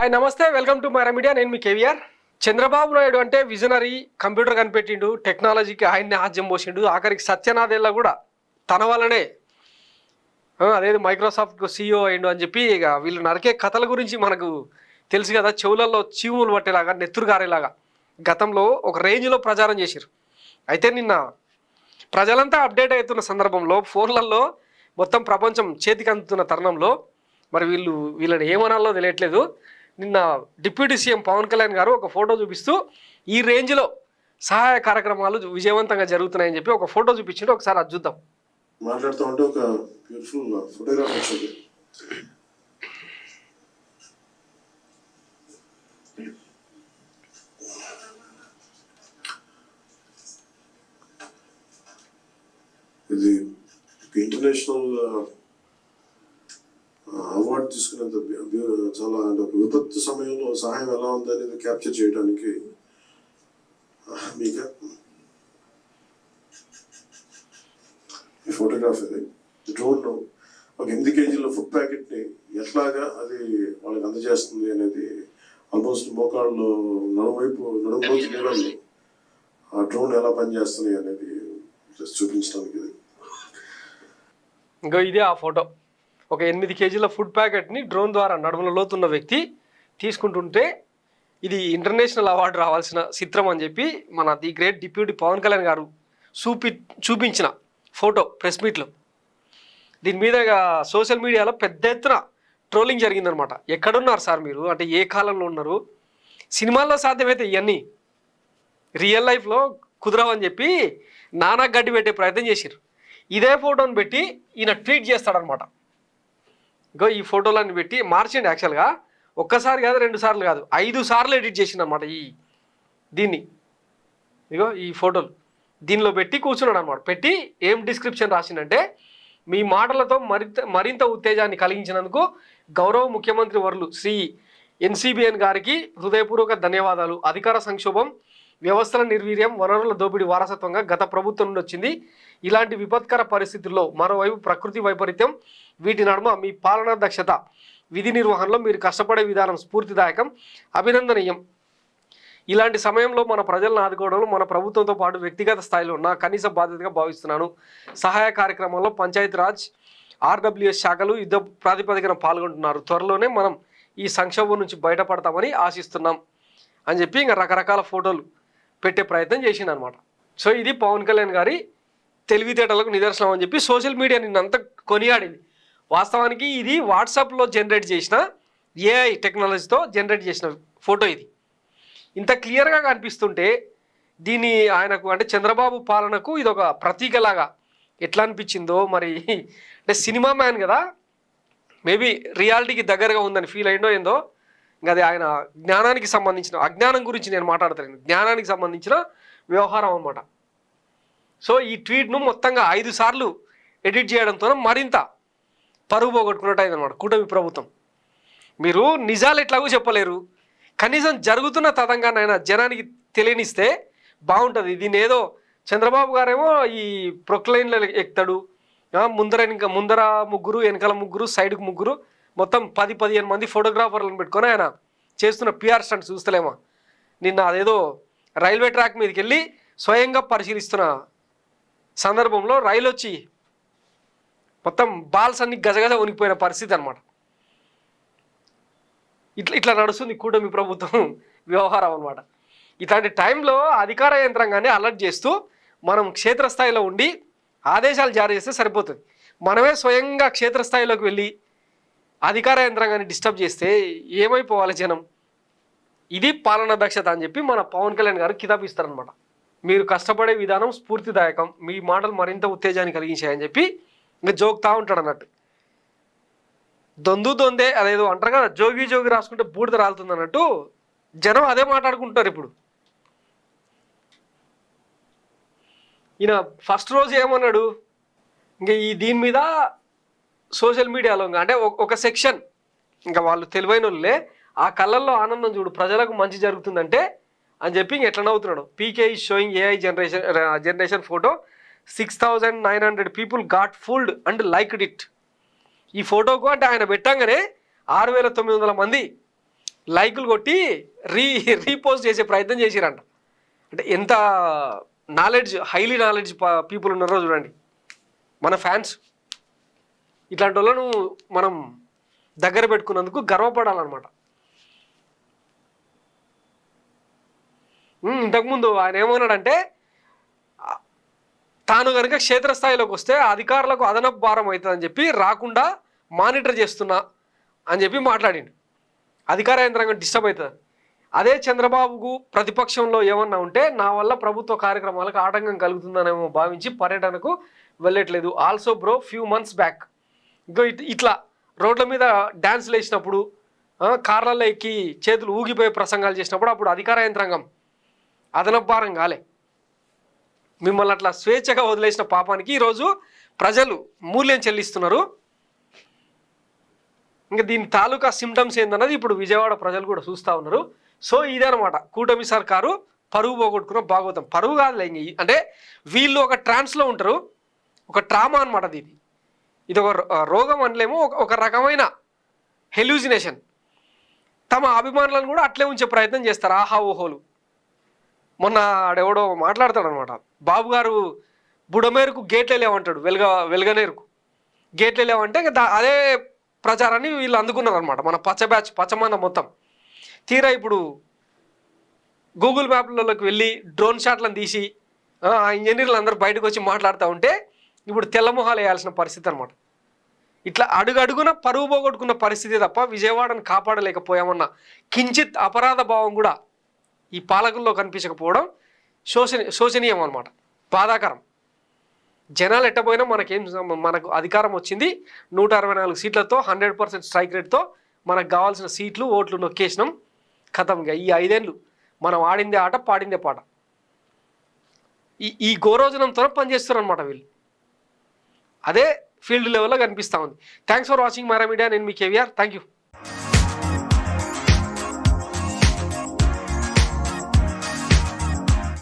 Hi నమస్తే, welcome to Myra media. నేను మీ కేవీఆర్. చంద్రబాబు నాయుడు అంటే విజనరీ, కంప్యూటర్ కనిపెట్టిండు, టెక్నాలజీకి ఆయన్ని ఆజ్యం పోసిండు. ఆఖరికి సత్యనాథేళ్ళ కూడా తన వల్లనే అదేది మైక్రోసాఫ్ట్ CEO అయిండు అని చెప్పి ఇక వీళ్ళు నరికే కథల గురించి మనకు తెలుసు కదా. చెవులలో చీములు పట్టేలాగా, నెత్తురు గారేలాగా గతంలో ఒక రేంజ్లో ప్రచారం చేశారు. అయితే నిన్న ప్రజలంతా అప్డేట్ అవుతున్న సందర్భంలో ఫోన్లలో మొత్తం ప్రపంచం చేతికి అందుతున్న తరుణంలో మరి వీళ్ళని ఏమనాలో తెలియట్లేదు. నిన్న డిప్యూటీ సీఎం పవన్ కళ్యాణ్ గారు ఒక ఫోటో చూపిస్తూ ఈ రేంజ్లో సహాయ కార్యక్రమాలు విజయవంతంగా జరుగుతున్నాయని చెప్పి ఒక ఫోటో చూపించిండు. ఒకసారి అది చూద్దాం. మాట్లాడుతూ ఉంటే ఒక బ్యూటిఫుల్ ఫోటోగ్రాఫ్ వచ్చింది. ఇది ఇంటర్నేషనల్ అవార్డు తీసుకునేంత చాలా అంటే విపత్తు సమయంలో సహాయం ఎలా ఉంది అనేది క్యాప్చర్ చేయడానికి మీకు ఈ ఫోటోగ్రాఫ్ ఇది డ్రోన్ ఒక 8 kg ఫుడ్ ప్యాకెట్ని ఎట్లాగా అది వాళ్ళకి అందజేస్తుంది అనేది ఆల్మోస్ట్ మోకాళ్ళు నడుము నీళ్ళల్లో ఆ డ్రోన్ ఎలా పనిచేస్తుంది అనేది జస్ట్ చూపించడానికి ఇది. ఇంకా ఇదే ఆ ఫోటో. ఒక 8 kg ఫుడ్ ప్యాకెట్ని డ్రోన్ ద్వారా నడుముల లోతున్న వ్యక్తి తీసుకుంటుంటే ఇది ఇంటర్నేషనల్ అవార్డు రావాల్సిన చిత్రం అని చెప్పి మన the great deputy Pawan Kalyan గారు చూపించిన ఫోటో ప్రెస్ మీట్లో. దీని మీద సోషల్ మీడియాలో పెద్ద ఎత్తున ట్రోలింగ్ జరిగిందనమాట. ఎక్కడున్నారు సార్ మీరు, అంటే ఏ కాలంలో ఉన్నారు, సినిమాల్లో సాధ్యమైతే ఇవన్నీ రియల్ లైఫ్లో కుదరవని చెప్పి నానా గడ్డి పెట్టే ప్రయత్నం చేశారు. ఇదే ఫోటోని పెట్టి ఈయన ట్వీట్ చేస్తాడనమాట. ఇంకో ఈ ఫోటోలన్నీ పెట్టి మార్చండి. యాక్చువల్గా ఒక్కసారి కాదు, 2 సార్లు కాదు, 5 సార్లు ఎడిట్ చేసిండు అనమాట దీన్ని. ఇగో ఈ ఫోటోలు దీనిలో పెట్టి కూర్చున్నాడు అనమాట. పెట్టి ఏం డిస్క్రిప్షన్ రాసిందంటే, మీ మాటలతో మరింత ఉత్తేజాన్ని కలిగించినందుకు గౌరవ ముఖ్యమంత్రి వర్యులు శ్రీ NCBN గారికి హృదయపూర్వక ధన్యవాదాలు. అధికార సంక్షోభం, వ్యవస్థల నిర్వీర్యం, వనరుల దోపిడీ వారసత్వంగా గత ప్రభుత్వం నుండి వచ్చింది. ఇలాంటి విపత్కర పరిస్థితుల్లో మరోవైపు ప్రకృతి వైపరీత్యం, వీటి నడుమ మీ పాలనా దక్షత, విధి నిర్వహణలో మీరు కష్టపడే విధానం స్ఫూర్తిదాయకం, అభినందనీయం. ఇలాంటి సమయంలో మన ప్రజలను ఆదుకోవడంలో మన ప్రభుత్వంతో పాటు వ్యక్తిగత స్థాయిలో నా కనీస బాధ్యతగా భావిస్తున్నాను. సహాయ కార్యక్రమంలో పంచాయతీరాజ్, RWS శాఖలు యుద్ధ ప్రాతిపదికన పాల్గొంటున్నారు. త్వరలోనే మనం ఈ సంక్షోభం నుంచి బయటపడతామని ఆశిస్తున్నాం అని చెప్పి ఇంకా రకరకాల ఫోటోలు పెట్టే ప్రయత్నం చేసిండు అనమాట. సో ఇది పవన్ కళ్యాణ్ గారి తెలివితేటలకు నిదర్శనం అని చెప్పి సోషల్ మీడియా నిన్నంతా కొనియాడింది. వాస్తవానికి ఇది వాట్సాప్లో జనరేట్ చేసిన AI టెక్నాలజీతో జనరేట్ చేసిన ఫోటో. ఇది ఇంత క్లియర్గా కనిపిస్తుంటే దీన్ని ఆయనకు అంటే చంద్రబాబు పాలనకు ఇది ఒక ప్రతీకలాగా ఎట్లా అనిపించిందో మరి. అంటే సినిమా మ్యాన్ కదా, మేబీ రియాలిటీకి దగ్గరగా ఉందని ఫీల్ అయిందో ఏందో. ఇంకా అది ఆయన జ్ఞానానికి సంబంధించిన, అజ్ఞానం గురించి నేను మాట్లాడతాను, జ్ఞానానికి సంబంధించిన వ్యవహారం అన్నమాట. సో ఈ ట్వీట్ను మొత్తంగా 5 సార్లు ఎడిట్ చేయడంతో మరింత పరుగు పోగొట్టుకున్నట్టు అయిందనమాట కూటమి ప్రభుత్వం. మీరు నిజాలు ఎట్లాగో చెప్పలేరు, కనీసం జరుగుతున్న తతంగానైనా జనానికి తెలియనిస్తే బాగుంటుంది. దీన్ని ఏదో చంద్రబాబు గారేమో ఈ ప్రొక్లైన్లో ఎక్కుతాడు, ముందర ముగ్గురు, వెనకాల ముగ్గురు, సైడ్కి ముగ్గురు, మొత్తం 10-15 మంది ఫోటోగ్రాఫర్లను పెట్టుకొని ఆయన చేస్తున్న PR స్టంట్ చూస్తలేమా. నిన్న అదేదో రైల్వే ట్రాక్ మీదకి వెళ్ళి స్వయంగా పరిశీలిస్తున్న సందర్భంలో రైలు వచ్చి మొత్తం బాల్స్ అన్ని గజగజ ఉనికిపోయిన పరిస్థితి అనమాట. ఇట్లా నడుస్తుంది కూటమి ప్రభుత్వం వ్యవహారం అనమాట. ఇట్లాంటి టైంలో అధికార యంత్రాంగాన్ని అలర్ట్ చేస్తూ మనం క్షేత్రస్థాయిలో ఉండి ఆదేశాలు జారీ చేస్తే సరిపోతుంది. మనమే స్వయంగా క్షేత్రస్థాయిలోకి వెళ్ళి అధికార యంత్రాంగాన్ని డిస్టర్బ్ చేస్తే ఏమైపోవాలి జనం. ఇది పాలనా దక్షత అని చెప్పి మన పవన్ కళ్యాణ్ గారు కితాబిస్తారనమాట. మీరు కష్టపడే విధానం స్ఫూర్తిదాయకం, మీ మాటలు మరింత ఉత్తేజాన్ని కలిగించాయని చెప్పి ఇంకా జోక్తా ఉంటాడు అన్నట్టు. దొందే అదేదో అంటారు కదా, జోగి రాసుకుంటే బూడిద రాలుతుంది అన్నట్టు జనం అదే మాట్లాడుకుంటారు ఇప్పుడు. ఈయన ఫస్ట్ రోజు ఏమన్నాడు, ఇంకా దీని మీద సోషల్ మీడియాలో అంటే ఒక సెక్షన్ ఇంకా వాళ్ళు తెలివైన వాళ్ళే, ఆ కళ్ళల్లో ఆనందం చూడు, ప్రజలకు మంచి జరుగుతుందంటే అని చెప్పి ఇంక ఎట్లా నవ్వుతున్నాడు. PK is showing AI generation photo, 6,900 people got fooled and liked it. ఈ ఫోటోకు అంటే ఆయన పెట్టంగానే 6,900 మంది లైకులు కొట్టి రీపోస్ట్ చేసే ప్రయత్నం చేసిరంట. అంటే ఎంత హైలీ నాలెడ్జ్ పీపుల్ ఉన్నారో చూడండి మన ఫ్యాన్స్. ఇట్లాంటి వాళ్ళను మనం దగ్గర పెట్టుకున్నందుకు గర్వపడాలన్నమాట. ఇంతకుముందు ఆయన ఏమన్నాడంటే తాను కనుక క్షేత్రస్థాయిలోకి వస్తే అధికారులకు అదనపు భారం అవుతుందని చెప్పి రాకుండా మానిటర్ చేస్తున్నా అని చెప్పి మాట్లాడిండు. అధికార యంత్రాంగం డిస్టర్బ్ అవుతుంది. అదే చంద్రబాబుకు ప్రతిపక్షంలో ఏమన్నా ఉంటే నా వల్ల ప్రభుత్వ కార్యక్రమాలకు ఆటంకం కలుగుతుందనేమో భావించి పర్యటనకు వెళ్ళట్లేదు. Also bro few months back ఇంకో ఇట్లా రోడ్ల మీద డ్యాన్స్లు వేసినప్పుడు కార్లలో ఎక్కి చేతులు ఊగిపోయే ప్రసంగాలు చేసినప్పుడు అప్పుడు అధికార యంత్రాంగం అదనపు భారం కాలే. మిమ్మల్ని అట్లా స్వేచ్ఛగా వదిలేసిన పాపానికి ఈరోజు ప్రజలు మూల్యం చెల్లిస్తున్నారు. ఇంకా దీని తాలూకా సిమ్టమ్స్ ఏందన్నది ఇప్పుడు విజయవాడ ప్రజలు కూడా చూస్తూ ఉన్నారు. సో ఇదే అనమాట కూటమి సర్కారు పరువు పోగొట్టుకున్న భాగవతం. పరువు కాదులే, అంటే వీళ్ళు ఒక ట్రాన్స్లో ఉంటారు, ఒక ట్రామా అనమాట. ఇది ఒక రోగం అనలేమో, ఒక రకమైన హెల్యూజినేషన్. తమ అభిమానులను కూడా అట్లే ఉంచే ప్రయత్నం చేస్తారు ఆహా ఓహోలు. మొన్న ఆడెవడో మాట్లాడతాడు అనమాట, బాబు గారు బుడమేరుకు గేట్లు లేవంటాడు, వెలుగనేరుకు గేట్లు లేవంటే ఇంకా అదే ప్రచారాన్ని వీళ్ళు అందుకున్నారు అనమాట మన పచ్చమంద మొత్తం. తీరా ఇప్పుడు గూగుల్ మ్యాప్లలోకి వెళ్ళి డ్రోన్ షాట్లను తీసి ఆ ఇంజనీర్లు అందరూ బయటకు వచ్చి మాట్లాడుతూ ఉంటే ఇప్పుడు తెల్లమొహాలు వేయాల్సిన పరిస్థితి అనమాట. ఇట్లా అడుగడుగున పరువు పోగొట్టుకున్న పరిస్థితి తప్ప విజయవాడను కాపాడలేకపోయామన్న కించిత్ అపరాధ భావం కూడా ఈ పాలకుల్లో కనిపించకపోవడం శోచనీయం అనమాట, బాధాకరం. జనాలు ఎట్టపోయినా మనకు అధికారం వచ్చింది 164 సీట్లతో 100% స్ట్రైక్ రేట్తో మనకు కావాల్సిన సీట్లు ఓట్లు నొక్కేసినాం, ఖతంగా. ఈ 5 ఏళ్ళు మనం ఆడిందే ఆట పాడిందే పాట. ఈ గోరోజనంతో పనిచేస్తారు అనమాట వీళ్ళు. అదే ఫీల్డ్ లెవెల్లో కనిపిస్తూ ఉంది. Thanks for watching Myra media. నేను మీ కేవీఆర్. Thank you.